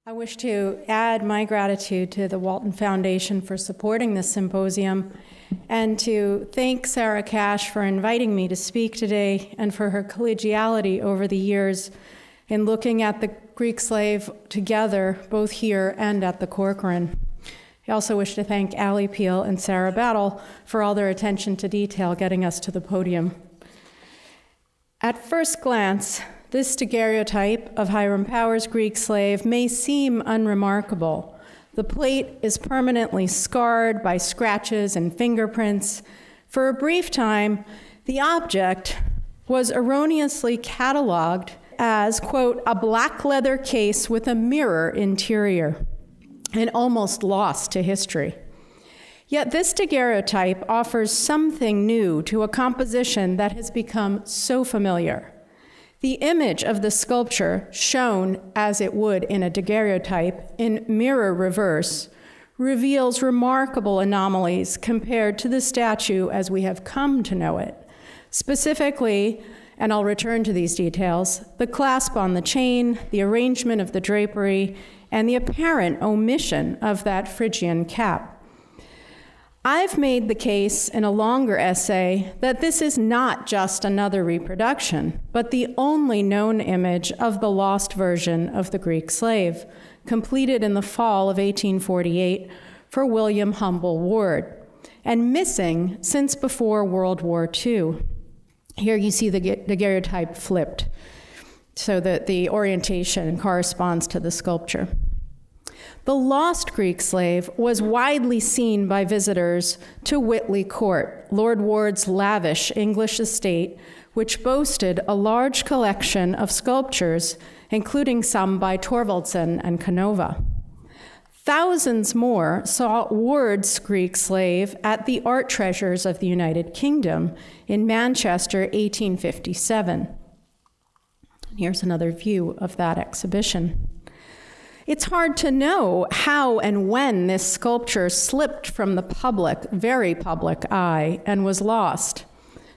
I wish to add my gratitude to the Walton Foundation for supporting this symposium and to thank Sarah Cash for inviting me to speak today and for her collegiality over the years in looking at the Greek slave together, both here and at the Corcoran. I also wish to thank Allie Peel and Sarah Battle for all their attention to detail getting us to the podium. At first glance, this daguerreotype of Hiram Powers' Greek slave may seem unremarkable. The plate is permanently scarred by scratches and fingerprints. For a brief time, the object was erroneously cataloged as, quote, a black leather case with a mirror interior, and almost lost to history. Yet this daguerreotype offers something new to a composition that has become so familiar. The image of the sculpture, shown as it would in a daguerreotype in mirror reverse, reveals remarkable anomalies compared to the statue as we have come to know it. Specifically, and I'll return to these details, the clasp on the chain, the arrangement of the drapery, and the apparent omission of that Phrygian cap. I've made the case in a longer essay that this is not just another reproduction, but the only known image of the lost version of the Greek slave, completed in the fall of 1848 for William Humble Ward, and missing since before World War II. Here you see the daguerreotype flipped so that the orientation corresponds to the sculpture. The lost Greek slave was widely seen by visitors to Whitley Court, Lord Ward's lavish English estate, which boasted a large collection of sculptures, including some by Thorvaldsen and Canova. Thousands more saw Ward's Greek slave at the Art Treasures of the United Kingdom in Manchester, 1857. Here's another view of that exhibition. It's hard to know how and when this sculpture slipped from the public, very public eye and was lost.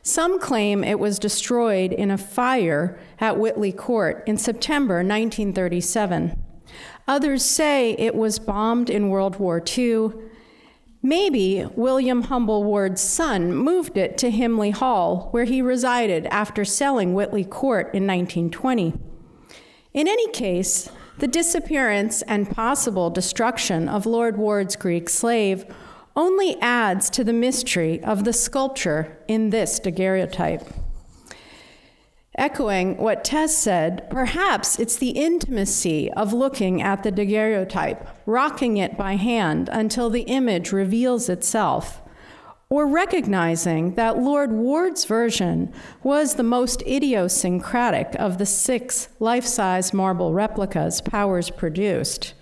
Some claim it was destroyed in a fire at Whitley Court in September 1937. Others say it was bombed in World War II. Maybe William Humble Ward's son moved it to Himley Hall, where he resided after selling Whitley Court in 1920. In any case, the disappearance and possible destruction of Lord Ward's Greek slave only adds to the mystery of the sculpture in this daguerreotype. Echoing what Tess said, perhaps it's the intimacy of looking at the daguerreotype, rocking it by hand until the image reveals itself, or recognizing that Lord Ward's version was the most idiosyncratic of the 6 life-size marble replicas Powers produced.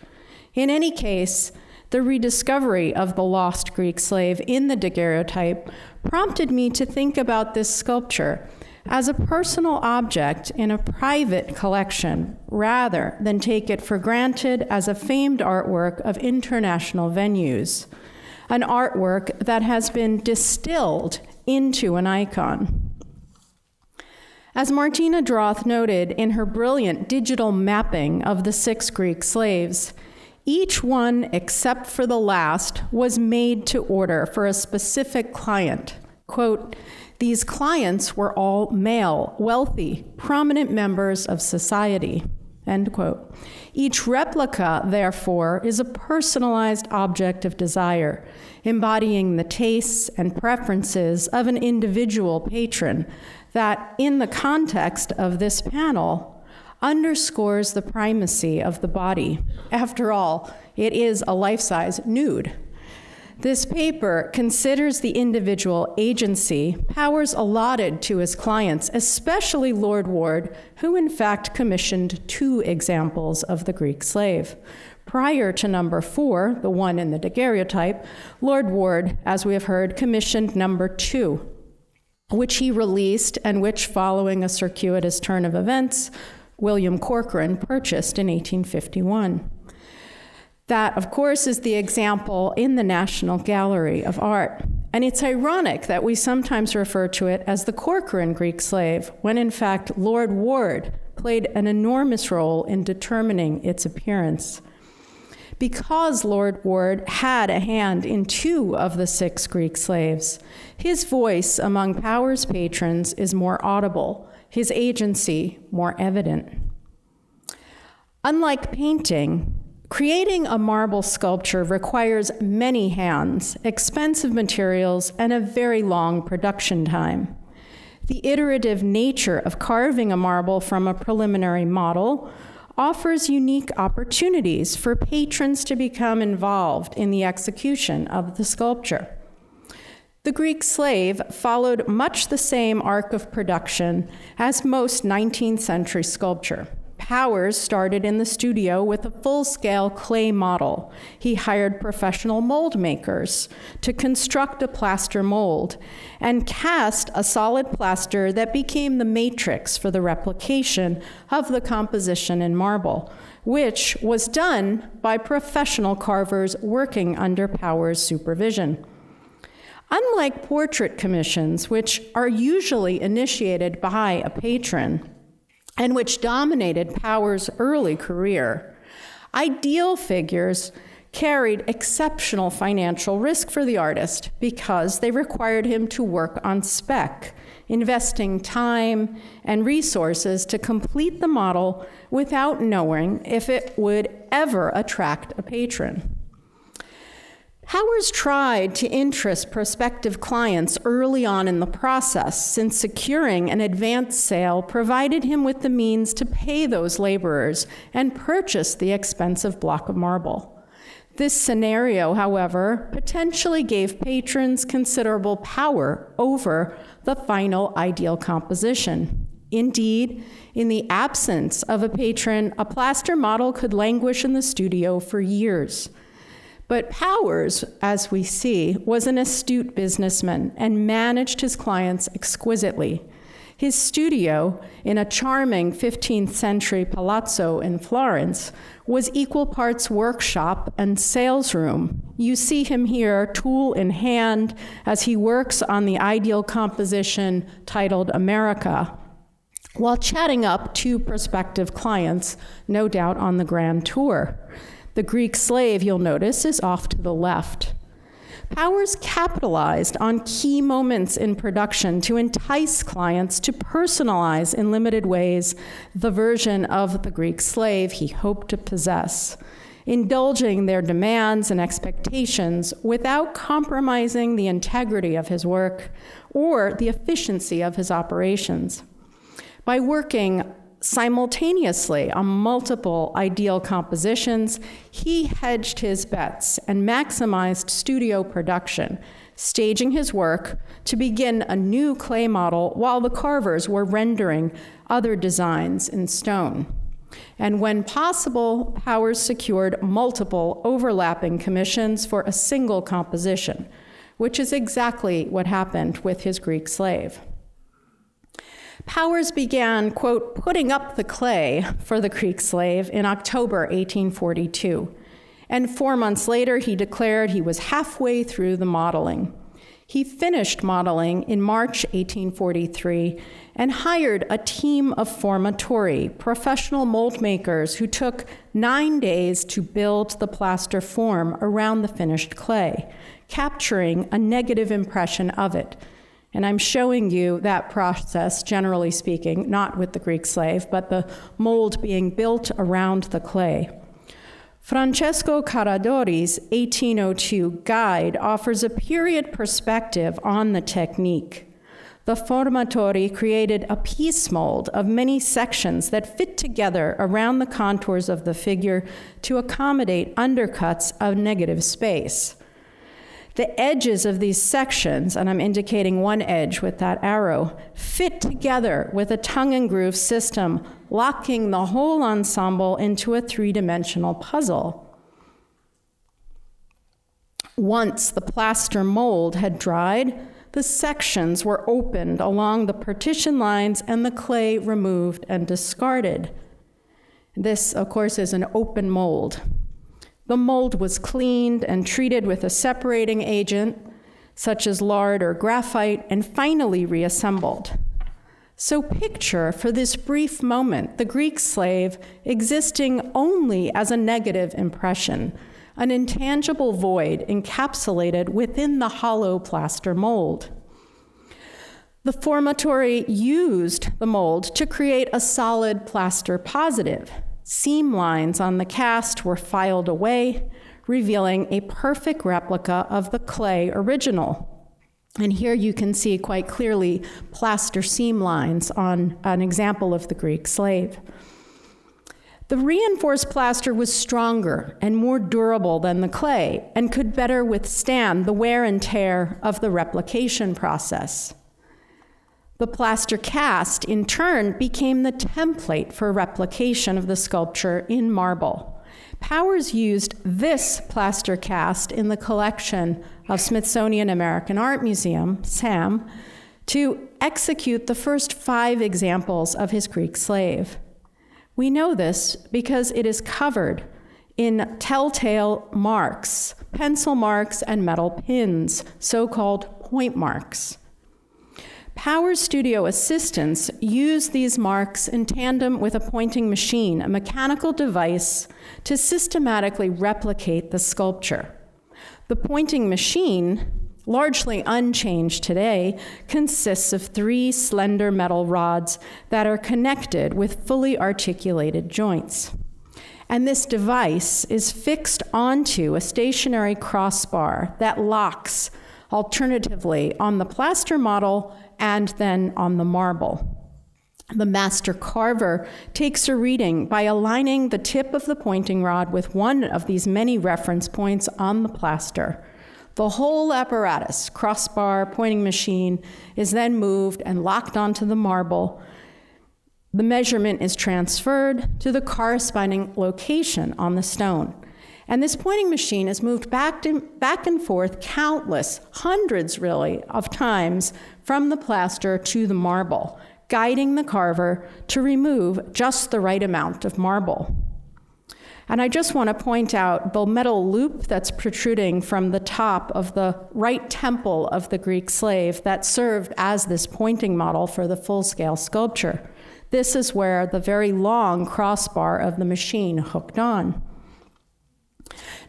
In any case, the rediscovery of the lost Greek slave in the daguerreotype prompted me to think about this sculpture as a personal object in a private collection, rather than take it for granted as a famed artwork of international venues, an artwork that has been distilled into an icon. As Martina Droth noted in her brilliant digital mapping of the 6 Greek slaves, each one except for the last was made to order for a specific client. Quote, "These clients were all male, wealthy, prominent members of society." End quote. Each replica, therefore, is a personalized object of desire, embodying the tastes and preferences of an individual patron that, in the context of this panel, underscores the primacy of the body. After all, it is a life-size nude. This paper considers the individual agency Powers allotted to his clients, especially Lord Ward, who in fact commissioned 2 examples of the Greek slave. Prior to number 4, the one in the daguerreotype, Lord Ward, as we have heard, commissioned number 2, which he released and which, following a circuitous turn of events, William Corcoran purchased in 1851. That, of course, is the example in the National Gallery of Art. And it's ironic that we sometimes refer to it as the Corcoran Greek slave, when in fact Lord Ward played an enormous role in determining its appearance. Because Lord Ward had a hand in 2 of the 6 Greek slaves, his voice among Powers' patrons is more audible, his agency more evident. Unlike painting, creating a marble sculpture requires many hands, expensive materials, and a very long production time. The iterative nature of carving a marble from a preliminary model offers unique opportunities for patrons to become involved in the execution of the sculpture. The Greek slave followed much the same arc of production as most 19th century sculpture. Powers started in the studio with a full-scale clay model. He hired professional mold makers to construct a plaster mold and cast a solid plaster that became the matrix for the replication of the composition in marble, which was done by professional carvers working under Powers' supervision. Unlike portrait commissions, which are usually initiated by a patron, and which dominated Powers' early career, ideal figures carried exceptional financial risk for the artist because they required him to work on spec, investing time and resources to complete the model without knowing if it would ever attract a patron. Powers tried to interest prospective clients early on in the process, since securing an advance sale provided him with the means to pay those laborers and purchase the expensive block of marble. This scenario, however, potentially gave patrons considerable power over the final ideal composition. Indeed, in the absence of a patron, a plaster model could languish in the studio for years. But Powers, as we see, was an astute businessman and managed his clients exquisitely. His studio, in a charming 15th century palazzo in Florence, was equal parts workshop and sales room. You see him here, tool in hand, as he works on the ideal composition titled America, while chatting up 2 prospective clients, no doubt on the grand tour. The Greek slave, you'll notice, is off to the left. Powers capitalized on key moments in production to entice clients to personalize in limited ways the version of the Greek slave he hoped to possess, indulging their demands and expectations without compromising the integrity of his work or the efficiency of his operations. By working simultaneously on multiple ideal compositions, he hedged his bets and maximized studio production, staging his work to begin a new clay model while the carvers were rendering other designs in stone. And when possible, Powers secured multiple overlapping commissions for a single composition, which is exactly what happened with his Greek slave. Powers began, quote, putting up the clay for the Greek slave in October 1842, and 4 months later he declared he was halfway through the modeling. He finished modeling in March 1843 and hired a team of formatori, professional mold makers who took 9 days to build the plaster form around the finished clay, capturing a negative impression of it. And I'm showing you that process, generally speaking, not with the Greek slave, but the mold being built around the clay. Francesco Caradori's 1802 guide offers a period perspective on the technique. The formatori created a piece mold of many sections that fit together around the contours of the figure to accommodate undercuts of negative space. The edges of these sections, and I'm indicating one edge with that arrow, fit together with a tongue and groove system, locking the whole ensemble into a 3-dimensional puzzle. Once the plaster mold had dried, the sections were opened along the partition lines and the clay removed and discarded. This, of course, is an open mold. The mold was cleaned and treated with a separating agent, such as lard or graphite, and finally reassembled. So picture, for this brief moment, the Greek slave existing only as a negative impression, an intangible void encapsulated within the hollow plaster mold. The formatory used the mold to create a solid plaster positive. Seam lines on the cast were filed away, revealing a perfect replica of the clay original. And here you can see quite clearly plaster seam lines on an example of the Greek slave. The reinforced plaster was stronger and more durable than the clay and could better withstand the wear and tear of the replication process. The plaster cast, in turn, became the template for replication of the sculpture in marble. Powers used this plaster cast in the collection of Smithsonian American Art Museum, SAM, to execute the first 5 examples of his Greek slave. We know this because it is covered in telltale marks, pencil marks and metal pins, so-called point marks. Powers' studio assistants use these marks in tandem with a pointing machine, a mechanical device to systematically replicate the sculpture. The pointing machine, largely unchanged today, consists of 3 slender metal rods that are connected with fully articulated joints. And this device is fixed onto a stationary crossbar that locks alternatively on the plaster model and then on the marble. The master carver takes a reading by aligning the tip of the pointing rod with one of these many reference points on the plaster. The whole apparatus, crossbar, pointing machine, is then moved and locked onto the marble. The measurement is transferred to the corresponding location on the stone. And this pointing machine is moved back and forth countless, hundreds really, of times from the plaster to the marble, guiding the carver to remove just the right amount of marble. And I just want to point out the metal loop that's protruding from the top of the right temple of the Greek slave that served as this pointing model for the full-scale sculpture. This is where the very long crossbar of the machine hooked on.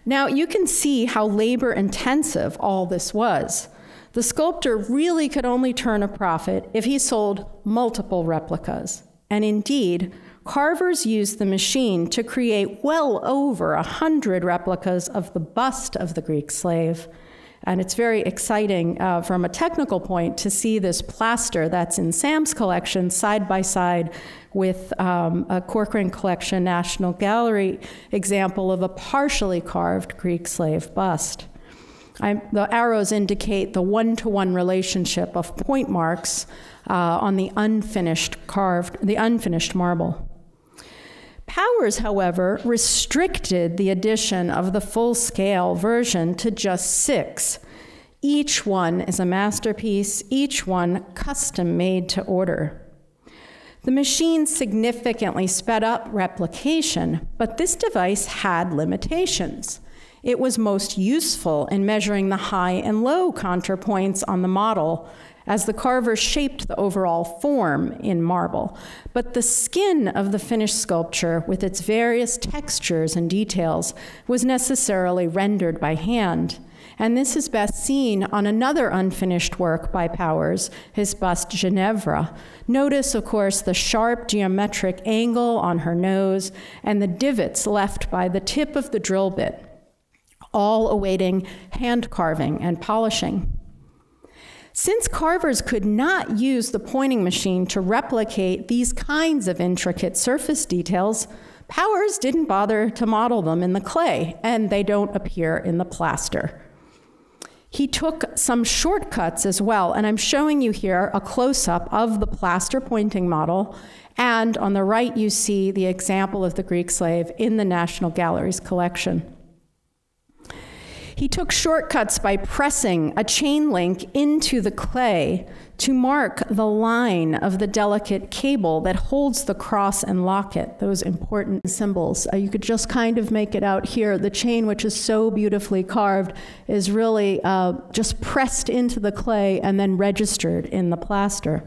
Now, you can see how labor-intensive all this was. The sculptor really could only turn a profit if he sold multiple replicas. And indeed, carvers used the machine to create well over 100 replicas of the bust of the Greek slave. And it's very exciting from a technical point to see this plaster that's in Sam's collection side by side with a Corcoran Collection National Gallery example of a partially carved Greek slave bust. The arrows indicate the one-to-one relationship of point marks on the unfinished marble. Powers, however, restricted the addition of the full-scale version to just 6. Each one is a masterpiece, each one custom-made to order. The machine significantly sped up replication, but this device had limitations. It was most useful in measuring the high and low counterpoints on the model as the carver shaped the overall form in marble. But the skin of the finished sculpture, with its various textures and details, was necessarily rendered by hand. And this is best seen on another unfinished work by Powers, his bust Ginevra. Notice, of course, the sharp geometric angle on her nose and the divots left by the tip of the drill bit, all awaiting hand carving and polishing. Since carvers could not use the pointing machine to replicate these kinds of intricate surface details, Powers didn't bother to model them in the clay, and they don't appear in the plaster. He took some shortcuts as well, and I'm showing you here a close-up of the plaster pointing model, and on the right you see the example of the Greek slave in the National Gallery's collection. He took shortcuts by pressing a chain link into the clay to mark the line of the delicate cable that holds the cross and locket, those important symbols. You could just kind of make it out here. The chain, which is so beautifully carved, is really just pressed into the clay and then registered in the plaster.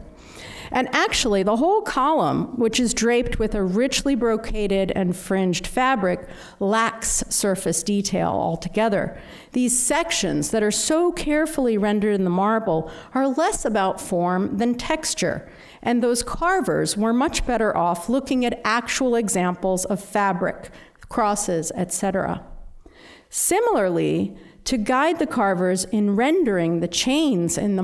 And actually, the whole column, which is draped with a richly brocaded and fringed fabric, lacks surface detail altogether. These sections that are so carefully rendered in the marble are less about form than texture, and those carvers were much better off looking at actual examples of fabric, crosses, etc. Similarly, to guide the carvers in rendering the chains in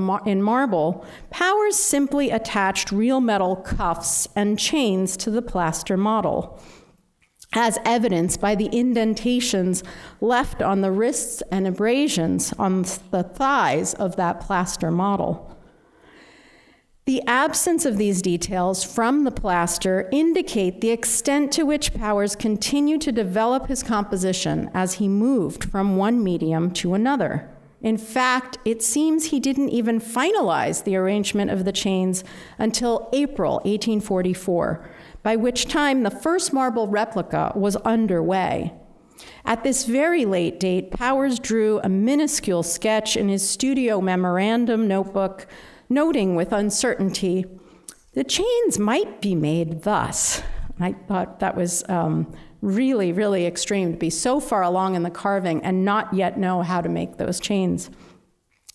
marble, Powers simply attached real metal cuffs and chains to the plaster model, as evidenced by the indentations left on the wrists and abrasions on the thighs of that plaster model. The absence of these details from the plaster indicate the extent to which Powers continued to develop his composition as he moved from one medium to another. In fact, it seems he didn't even finalize the arrangement of the chains until April 1844, by which time the first marble replica was underway. At this very late date, Powers drew a minuscule sketch in his studio memorandum notebook, noting with uncertainty, the chains might be made thus. I thought that was really, really extreme to be so far along in the carving and not yet know how to make those chains.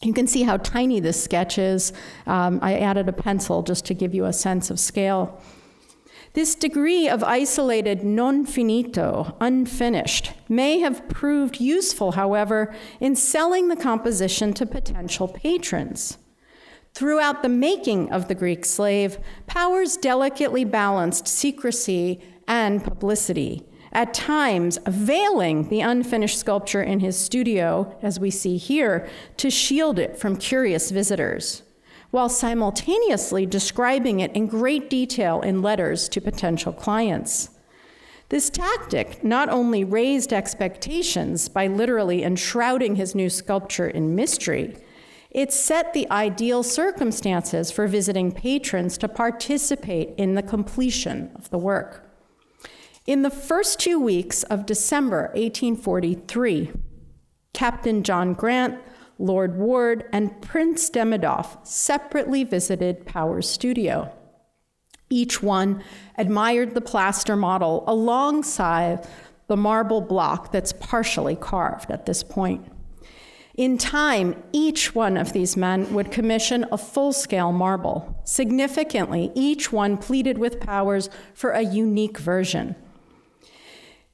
You can see how tiny this sketch is. I added a pencil just to give you a sense of scale. This degree of isolated non finito, unfinished, may have proved useful, however, in selling the composition to potential patrons. Throughout the making of the Greek slave, Powers delicately balanced secrecy and publicity, at times veiling the unfinished sculpture in his studio, as we see here, to shield it from curious visitors, while simultaneously describing it in great detail in letters to potential clients. This tactic not only raised expectations by literally enshrouding his new sculpture in mystery, it set the ideal circumstances for visiting patrons to participate in the completion of the work. In the first 2 weeks of December 1843, Captain John Grant, Lord Ward, and Prince Demidoff separately visited Powers' studio. Each one admired the plaster model alongside the marble block that's partially carved at this point. In time, each one of these men would commission a full-scale marble. Significantly, each one pleaded with Powers for a unique version.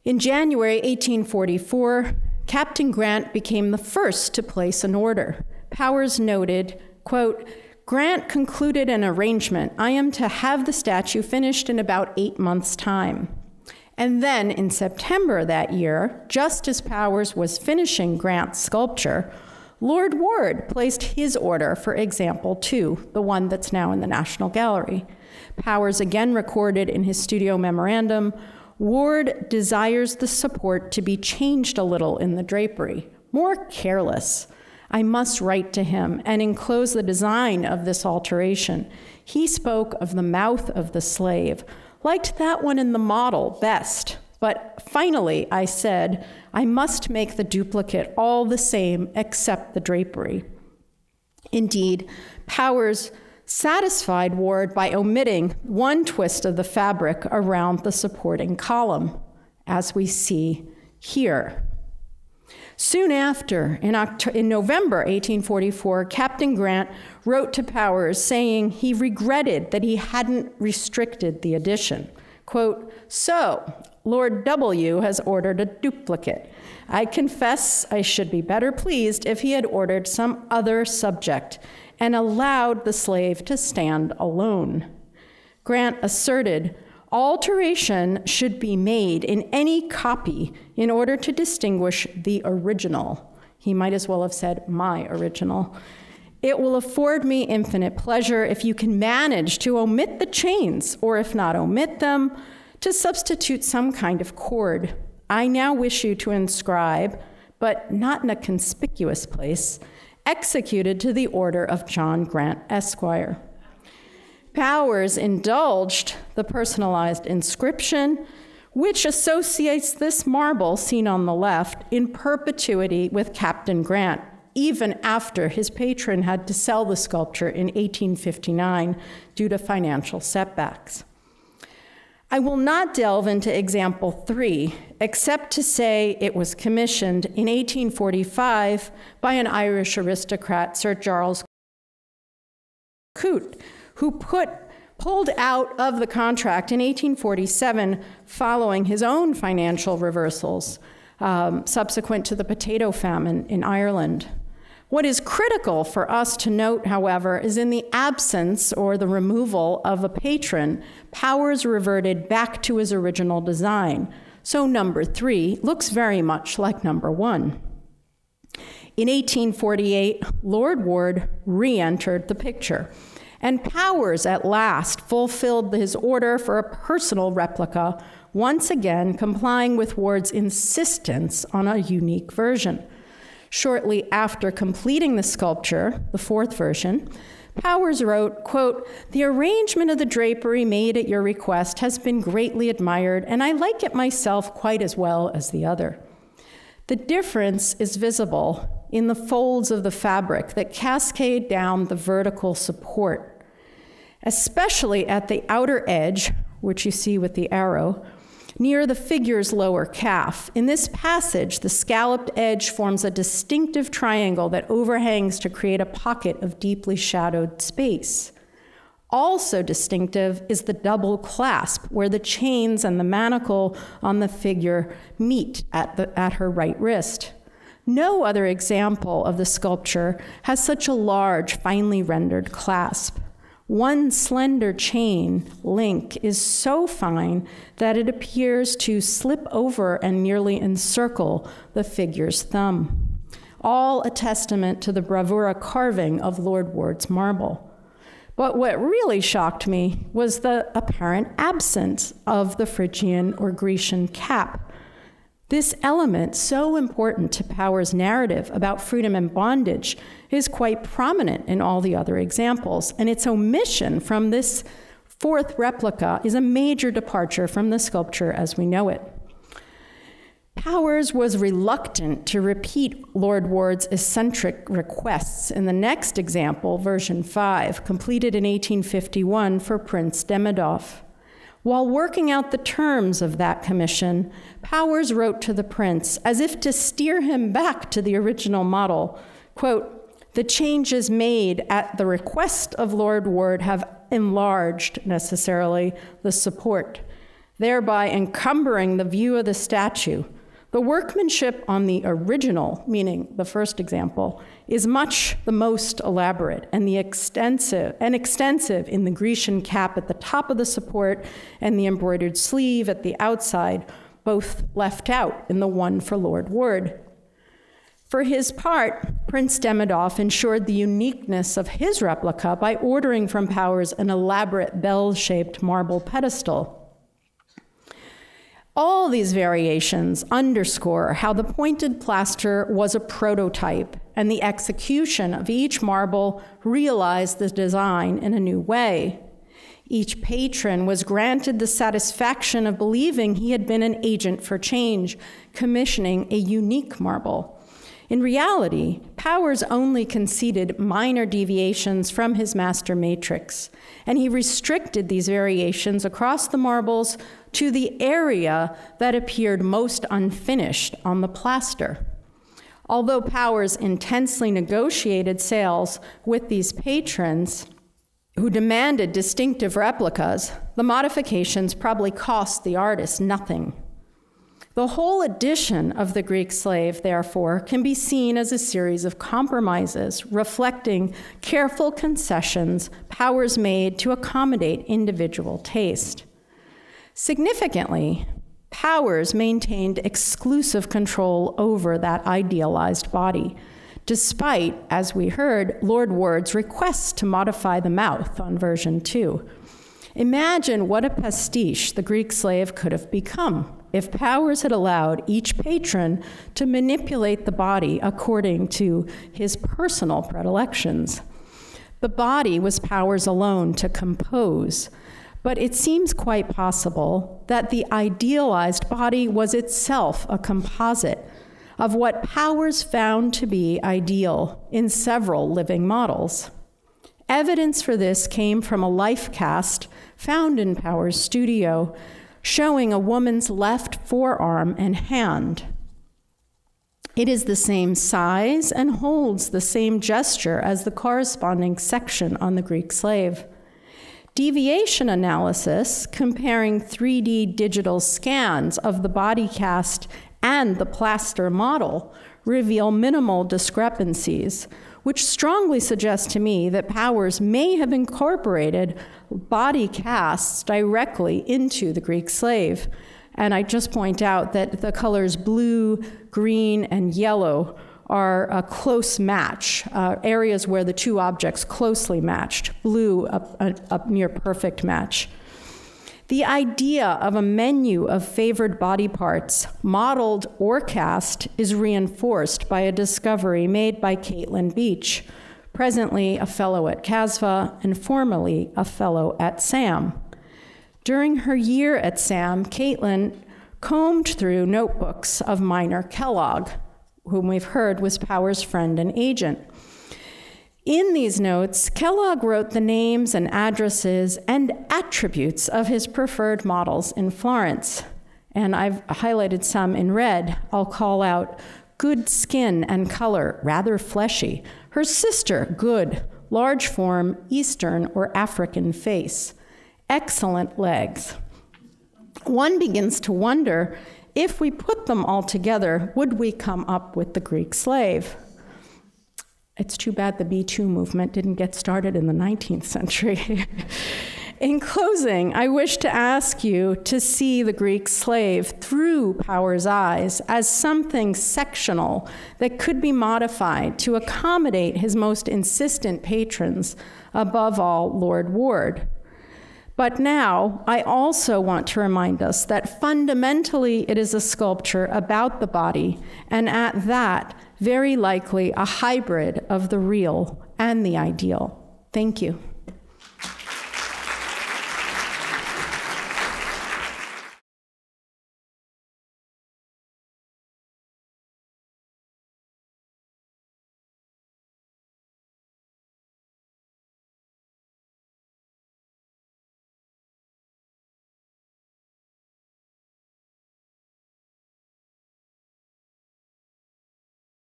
In January 1844, Captain Grant became the first to place an order. Powers noted, quote, "Grant concluded an arrangement. I am to have the statue finished in about 8 months' time." And then in September that year, just as Powers was finishing Grant's sculpture, Lord Ward placed his order for example 2, the one that's now in the National Gallery. Powers again recorded in his studio memorandum, "Ward desires the support to be changed a little in the drapery, more careless. I must write to him and enclose the design of this alteration. He spoke of the mouth of the slave, liked that one in the model best, but finally I said, I must make the duplicate all the same except the drapery." Indeed, Powers satisfied Ward by omitting one twist of the fabric around the supporting column, as we see here. Soon after, in November 1844, Captain Grant wrote to Powers saying he regretted that he hadn't restricted the edition. Quote, "So, Lord W. has ordered a duplicate. I confess I should be better pleased if he had ordered some other subject and allowed the slave to stand alone." Grant asserted, "Alteration should be made in any copy in order to distinguish the original." He might as well have said, "my original." "It will afford me infinite pleasure if you can manage to omit the chains, or if not omit them, to substitute some kind of cord. I now wish you to inscribe, but not in a conspicuous place, executed to the order of John Grant, Esquire." Powers indulged the personalized inscription, which associates this marble, seen on the left, in perpetuity with Captain Grant, even after his patron had to sell the sculpture in 1859 due to financial setbacks. I will not delve into example 3, except to say it was commissioned in 1845 by an Irish aristocrat, Sir Charles Coote, who pulled out of the contract in 1847 following his own financial reversals subsequent to the potato famine in Ireland. What is critical for us to note, however, is in the absence or the removal of a patron, Powers reverted back to his original design. So number 3 looks very much like number 1. In 1848, Lord Ward re-entered the picture, and Powers at last fulfilled his order for a personal replica, once again complying with Ward's insistence on a unique version. Shortly after completing the sculpture, the 4th version, Powers wrote, quote, "The arrangement of the drapery made at your request has been greatly admired, and I like it myself quite as well as the other." The difference is visible in the folds of the fabric that cascade down the vertical support, especially at the outer edge, which you see with the arrow, near the figure's lower calf. In this passage, the scalloped edge forms a distinctive triangle that overhangs to create a pocket of deeply shadowed space. Also distinctive is the double clasp, where the chains and the manacle on the figure meet at her right wrist. No other example of the sculpture has such a large, finely rendered clasp. One slender chain link is so fine that it appears to slip over and nearly encircle the figure's thumb. All a testament to the bravura carving of Lord Ward's marble. But what really shocked me was the apparent absence of the Phrygian or Grecian cap. This element, so important to Powers' narrative about freedom and bondage, is quite prominent in all the other examples, and its omission from this 4th replica is a major departure from the sculpture as we know it. Powers was reluctant to repeat Lord Ward's eccentric requests in the next example, version 5, completed in 1851 for Prince Demidov. While working out the terms of that commission, Powers wrote to the prince as if to steer him back to the original model, quote, "The changes made at the request of Lord Ward have enlarged necessarily the support, thereby encumbering the view of the statue. The workmanship on the original," meaning the first example, "is much the most elaborate and extensive in the Grecian cap at the top of the support and the embroidered sleeve at the outside, both left out in the one for Lord Ward." For his part, Prince Demidov ensured the uniqueness of his replica by ordering from Powers an elaborate bell-shaped marble pedestal. All these variations underscore how the pointed plaster was a prototype, and the execution of each marble realized the design in a new way. Each patron was granted the satisfaction of believing he had been an agent for change, commissioning a unique marble. In reality, Powers only conceded minor deviations from his master matrix, and he restricted these variations across the marbles to the area that appeared most unfinished on the plaster. Although Powers intensely negotiated sales with these patrons who demanded distinctive replicas, the modifications probably cost the artist nothing. The whole edition of the Greek slave, therefore, can be seen as a series of compromises reflecting careful concessions Powers made to accommodate individual taste. Significantly, Powers maintained exclusive control over that idealized body, despite, as we heard, Lord Ward's requests to modify the mouth on version 2. Imagine what a pastiche the Greek slave could have become if Powers had allowed each patron to manipulate the body according to his personal predilections. The body was Powers alone to compose, but it seems quite possible that the idealized body was itself a composite, of what Powers found to be ideal in several living models. Evidence for this came from a life cast found in Powers' studio, showing a woman's left forearm and hand. It is the same size and holds the same gesture as the corresponding section on the Greek slave. Deviation analysis, comparing 3D digital scans of the body cast and the plaster model, reveal minimal discrepancies, which strongly suggests to me that Powers may have incorporated body casts directly into the Greek slave. And I just point out that the colors blue, green, and yellow are a close match, areas where the two objects closely matched. Blue, a near perfect match. The idea of a menu of favored body parts, modeled or cast, is reinforced by a discovery made by Caitlin Beach, presently a fellow at CASVA and formerly a fellow at SAM. During her year at SAM, Caitlin combed through notebooks of Minor Kellogg, whom we've heard was Powers' friend and agent. In these notes, Kellogg wrote the names and addresses and attributes of his preferred models in Florence. And I've highlighted some in red. I'll call out good skin and color, rather fleshy. Her sister, good, large form, Eastern or African face. Excellent legs. One begins to wonder, if we put them all together, would we come up with the Greek slave? It's too bad the B2 movement didn't get started in the 19th century. In closing, I wish to ask you to see the Greek slave through Powers' eyes as something sectional that could be modified to accommodate his most insistent patrons, above all, Lord Ward. But now, I also want to remind us that fundamentally it is a sculpture about the body, and at that, very likely a hybrid of the real and the ideal. Thank you.